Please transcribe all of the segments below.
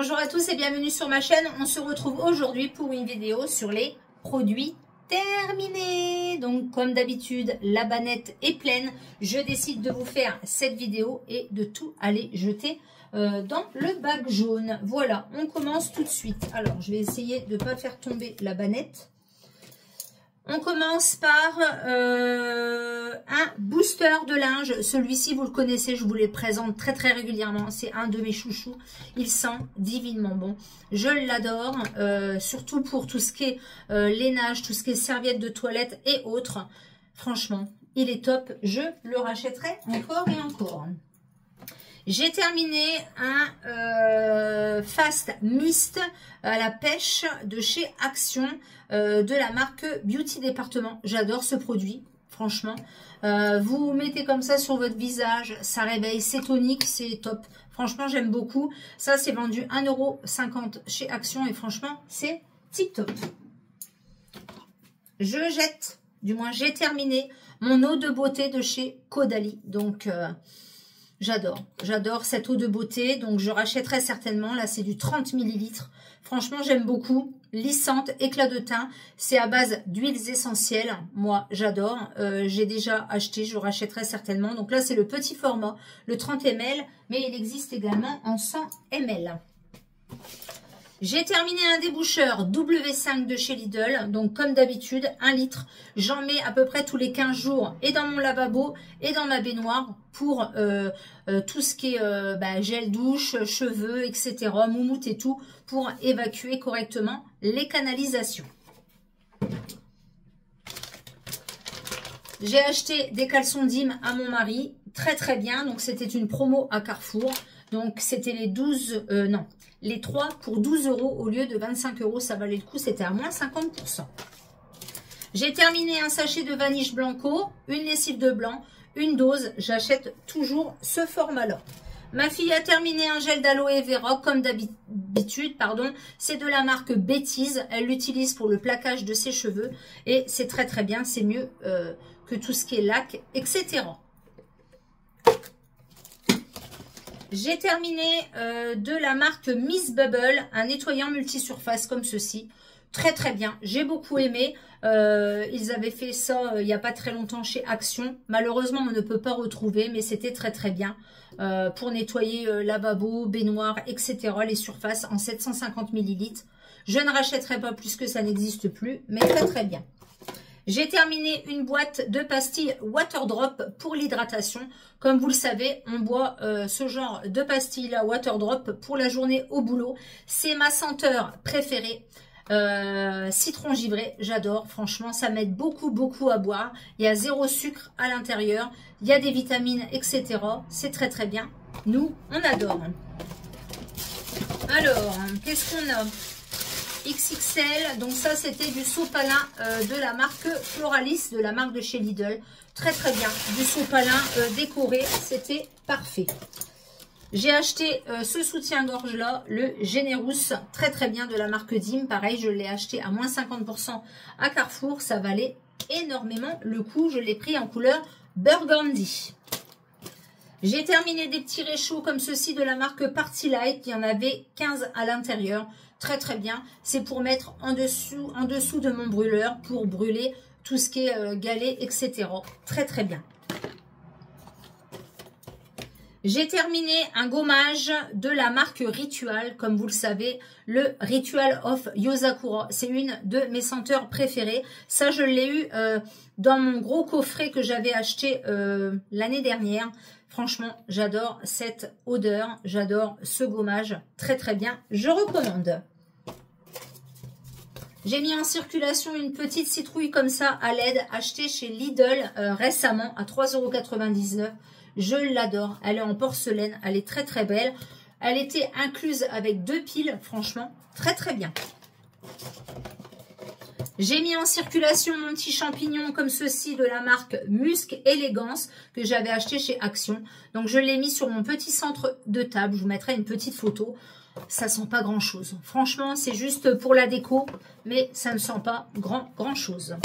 Bonjour à tous et bienvenue sur ma chaîne. On se retrouve aujourd'hui pour une vidéo sur les produits terminés. Donc comme d'habitude, la bannette est pleine. Je décide de vous faire cette vidéo et de tout aller jeter dans le bac jaune. Voilà, on commence tout de suite. Alors, je vais essayer de ne pas faire tomber la bannette. On commence par un booster de linge. Celui-ci, vous le connaissez, je vous les présente très régulièrement. C'est un de mes chouchous. Il sent divinement bon. Je l'adore, surtout pour tout ce qui est lainage, tout ce qui est serviettes de toilette et autres. Franchement, il est top. Je le rachèterai encore et encore. J'ai terminé un Fast Mist à la pêche de chez Action de la marque Beauty Département. J'adore ce produit, franchement. Vous mettez comme ça sur votre visage, ça réveille, c'est tonique, c'est top. Franchement, j'aime beaucoup. Ça, c'est vendu 1,50 € chez Action et franchement, c'est tip top. Je jette, du moins j'ai terminé mon eau de beauté de chez Caudalie. Donc... j'adore cette eau de beauté, donc je rachèterai certainement. Là, c'est du 30 ml. Franchement, j'aime beaucoup. Lissante, éclat de teint. C'est à base d'huiles essentielles. Moi, j'adore. J'ai déjà acheté, je rachèterai certainement. Donc là, c'est le petit format, le 30 ml, mais il existe également en 100 ml. J'ai terminé un déboucheur W5 de chez Lidl, donc comme d'habitude, 1 litre. J'en mets à peu près tous les 15 jours et dans mon lavabo et dans ma baignoire pour tout ce qui est gel douche, cheveux, etc., moumoute et tout, pour évacuer correctement les canalisations. J'ai acheté des caleçons Dim à mon mari, très bien, donc c'était une promo à Carrefour. Donc, c'était les 3 pour 12 € au lieu de 25 €. Ça valait le coup, c'était à moins 50%. J'ai terminé un sachet de Vanish Blanco, une lessive de blanc, une dose. J'achète toujours ce format-là. Ma fille a terminé un gel d'aloe vera, comme d'habitude, pardon. C'est de la marque Bêtise. Elle l'utilise pour le plaquage de ses cheveux. Et c'est très bien. C'est mieux que tout ce qui est lac, etc. J'ai terminé de la marque Miss Bubble, un nettoyant multisurface comme ceci. Très bien, j'ai beaucoup aimé. Ils avaient fait ça il n'y a pas très longtemps chez Action. Malheureusement, on ne peut pas retrouver, mais c'était très bien. Pour nettoyer lavabo, baignoire, etc. Les surfaces en 750 ml. Je ne rachèterai pas plus que ça n'existe plus, mais très bien. J'ai terminé une boîte de pastilles Waterdrop pour l'hydratation. Comme vous le savez, on boit ce genre de pastilles-là, Waterdrop, pour la journée au boulot. C'est ma senteur préférée. Citron givré, j'adore. Franchement, ça m'aide beaucoup à boire. Il y a 0 sucre à l'intérieur. Il y a des vitamines, etc. C'est très bien. Nous, on adore. Alors, qu'est-ce qu'on a ? XXL, donc ça c'était du sopalin de la marque Floralis, de la marque de chez Lidl. Très bien, du sopalin décoré, c'était parfait. J'ai acheté ce soutien-gorge là, le Generous, très bien de la marque Dim. Pareil, je l'ai acheté à moins 50% à Carrefour, ça valait énormément le coup. Je l'ai pris en couleur Burgundy. J'ai terminé des petits réchauds comme ceci de la marque Party Light. Il y en avait 15 à l'intérieur. Très bien. C'est pour mettre en dessous de mon brûleur pour brûler tout ce qui est galets, etc. Très bien. J'ai terminé un gommage de la marque Ritual. Comme vous le savez, le Ritual of Yosakura. C'est une de mes senteurs préférées. Ça, je l'ai eu dans mon gros coffret que j'avais acheté l'année dernière. Franchement, j'adore cette odeur. J'adore ce gommage. Très bien. Je recommande. J'ai mis en circulation une petite citrouille comme ça à LED achetée chez Lidl récemment à 3,99 €. Je l'adore. Elle est en porcelaine. Elle est très belle. Elle était incluse avec 2 piles. Franchement, très bien. J'ai mis en circulation mon petit champignon comme ceci de la marque Musc Élégance que j'avais acheté chez Action. Donc je l'ai mis sur mon petit centre de table. Je vous mettrai une petite photo. Ça sent pas grand chose. Franchement, c'est juste pour la déco, mais ça ne sent pas grand chose.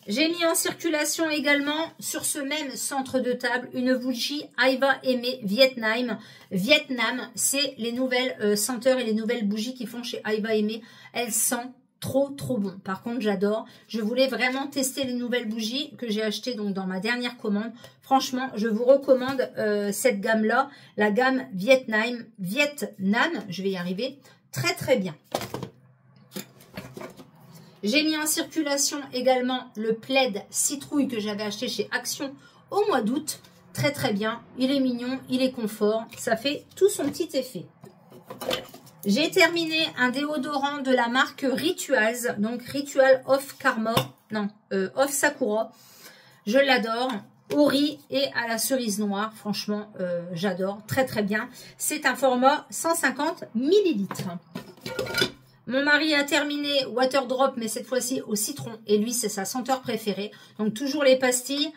J'ai mis en circulation également sur ce même centre de table une bougie Aiva Aimé Vietnam. Vietnam, c'est les nouvelles senteurs et les nouvelles bougies qu'ils font chez Aiva Aimé. Elles sentent trop bon. Par contre, j'adore. Je voulais vraiment tester les nouvelles bougies que j'ai achetées donc dans ma dernière commande. Franchement, je vous recommande cette gamme-là, la gamme Vietnam, je vais y arriver, très bien. J'ai mis en circulation également le plaid citrouille que j'avais acheté chez Action au mois d'août. Très bien. Il est mignon, il est confort. Ça fait tout son petit effet. J'ai terminé un déodorant de la marque Rituals. Donc Ritual Off Karma. Non, Off Sakura. Je l'adore. Au riz et à la cerise noire. Franchement, j'adore. Très bien. C'est un format 150 ml. Mon mari a terminé Water Drop, mais cette fois-ci au citron. Et lui, c'est sa senteur préférée. Donc, toujours les pastilles.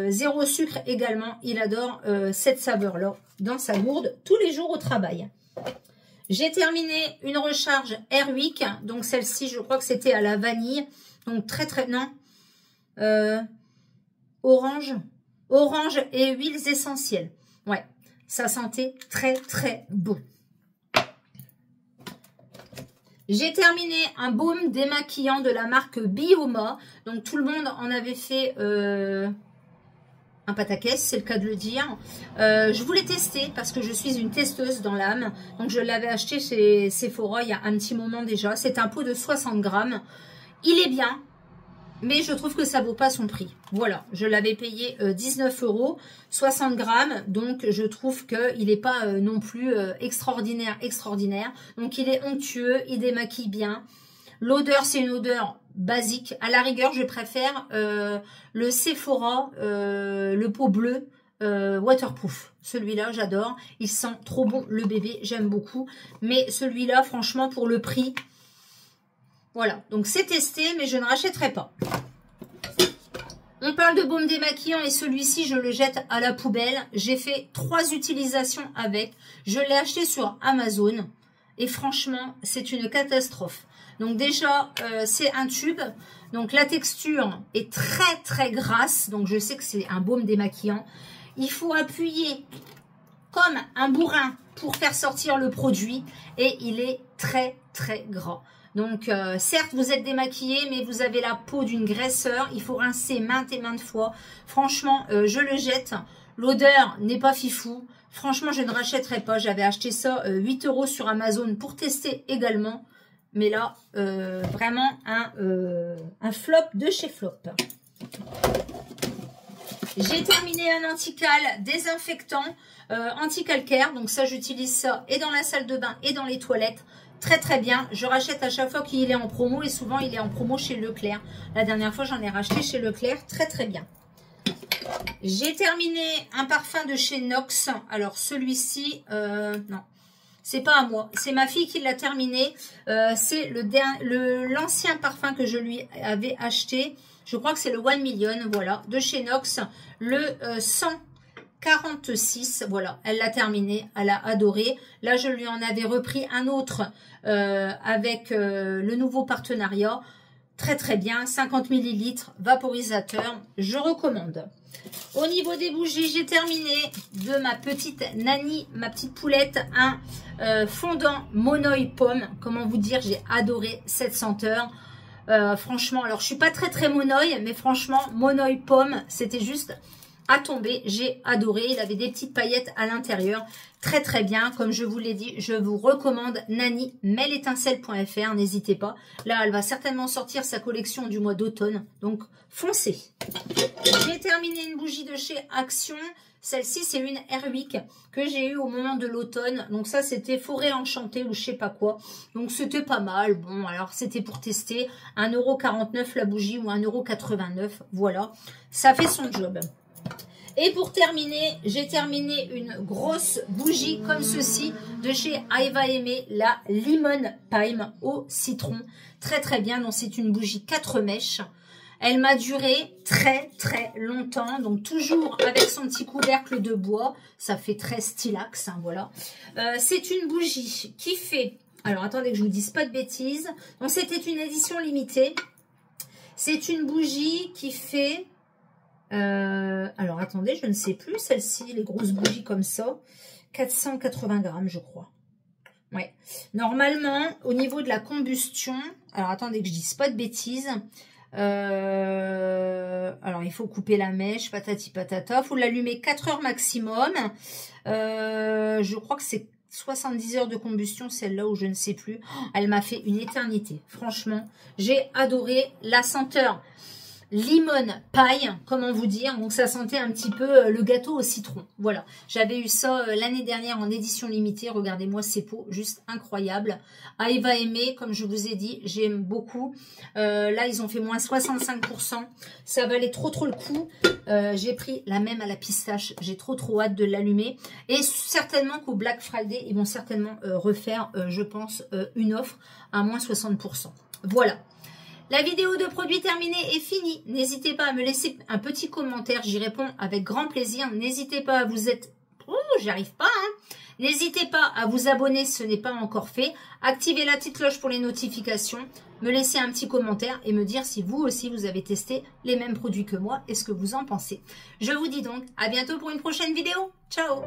Zéro sucre également. Il adore cette saveur-là dans sa gourde tous les jours au travail. J'ai terminé une recharge Airwick. Donc, celle-ci, je crois que c'était à la vanille. Donc, non. Orange et huiles essentielles. Ouais, ça sentait très bon. J'ai terminé un baume démaquillant de la marque Bioma. Donc, tout le monde en avait fait un pataquès, c'est le cas de le dire. Je voulais tester parce que je suis une testeuse dans l'âme. Donc, je l'avais acheté chez Sephora il y a un petit moment déjà. C'est un pot de 60 grammes. Il est bien, mais je trouve que ça vaut pas son prix. Voilà, je l'avais payé 19 €, 60 grammes. Donc, je trouve qu'il n'est pas non plus extraordinaire. Donc, il est onctueux, il démaquille bien. L'odeur, c'est une odeur basique. À la rigueur, je préfère le Sephora, le pot bleu waterproof. Celui-là, j'adore. Il sent trop bon, le bébé, j'aime beaucoup. Mais celui-là, franchement, pour le prix... Voilà, donc c'est testé, mais je ne rachèterai pas. On parle de baume démaquillant et celui-ci, je le jette à la poubelle. J'ai fait 3 utilisations avec. Je l'ai acheté sur Amazon et franchement, c'est une catastrophe. Donc déjà, c'est un tube. Donc la texture est très grasse. Donc je sais que c'est un baume démaquillant. Il faut appuyer comme un bourrin pour faire sortir le produit et il est très gras. Donc, certes, vous êtes démaquillé, mais vous avez la peau d'une graisseur. Il faut rincer maintes et maintes fois. Franchement, je le jette. L'odeur n'est pas fifou. Franchement, je ne rachèterai pas. J'avais acheté ça 8 € sur Amazon pour tester également. Mais là, vraiment un flop de chez Flop. J'ai terminé un antical désinfectant anti-calcaire. Donc ça, j'utilise ça et dans la salle de bain et dans les toilettes. Très bien. Je rachète à chaque fois qu'il est en promo et souvent il est en promo chez Leclerc. La dernière fois, j'en ai racheté chez Leclerc. Très bien. J'ai terminé un parfum de chez Nox. Alors celui-ci, non, c'est pas à moi. C'est ma fille qui l'a terminé. C'est l'ancien parfum que je lui avais acheté. Je crois que c'est le 1 Million, voilà, de chez Nox. Le 146, voilà, elle l'a terminé, elle a adoré. Là, je lui en avais repris un autre avec le nouveau partenariat. Très bien, 50 ml, vaporisateur, je recommande. Au niveau des bougies, j'ai terminé de ma petite Nani, ma petite poulette, un fondant Monoï Pomme. Comment vous dire, j'ai adoré cette senteur. Franchement, alors je suis pas très Monoï, mais franchement, Monoï Pomme, c'était juste à tomber. J'ai adoré. Il avait des petites paillettes à l'intérieur. Très bien. Comme je vous l'ai dit, je vous recommande Nani, mailétincelle.fr. N'hésitez pas. Là, elle va certainement sortir sa collection du mois d'automne. Donc, foncez. J'ai terminé une bougie de chez Action. Celle-ci, c'est une Airwick que j'ai eue au moment de l'automne. Donc ça, c'était Forêt Enchantée ou je sais pas quoi. Donc c'était pas mal. Bon, alors c'était pour tester. 1,49 € la bougie ou 1,89 €. Voilà, ça fait son job. Et pour terminer, j'ai terminé une grosse bougie comme ceci de chez Aiva Aimé, la Lemon Pime au citron. Très bien, donc c'est une bougie 4 mèches. Elle m'a duré très longtemps, donc toujours avec son petit couvercle de bois. Ça fait très stylax, hein, voilà. C'est une bougie qui fait... Alors, attendez que je vous dise pas de bêtises. Donc, c'était une édition limitée. C'est une bougie qui fait... alors, attendez, je ne sais plus. Celle-ci, les grosses bougies comme ça. 480 grammes, je crois. Ouais. Normalement, au niveau de la combustion... Alors, attendez que je dise pas de bêtises. Alors, il faut couper la mèche, patati patata. Il faut l'allumer 4 heures maximum. Je crois que c'est 70 heures de combustion, celle-là, ou je ne sais plus. Elle m'a fait une éternité. Franchement, j'ai adoré la senteur. Limon paille, comment vous dire, donc ça sentait un petit peu le gâteau au citron. Voilà, j'avais eu ça l'année dernière en édition limitée. Regardez-moi ces pots, juste incroyable. Aïe va aimer, comme je vous ai dit, j'aime beaucoup. Là, ils ont fait moins 65%. Ça valait trop le coup. J'ai pris la même à la pistache. J'ai trop hâte de l'allumer. Et certainement qu'au Black Friday, ils vont certainement refaire, je pense, une offre à moins 60%. Voilà. La vidéo de produits terminée est finie. N'hésitez pas à me laisser un petit commentaire. J'y réponds avec grand plaisir. N'hésitez pas à vous être... Oh, j'y arrive pas, hein. N'hésitez pas à vous abonner si ce n'est pas encore fait. Activez la petite cloche pour les notifications. Me laisser un petit commentaire et me dire si vous aussi vous avez testé les mêmes produits que moi et ce que vous en pensez. Je vous dis donc à bientôt pour une prochaine vidéo. Ciao!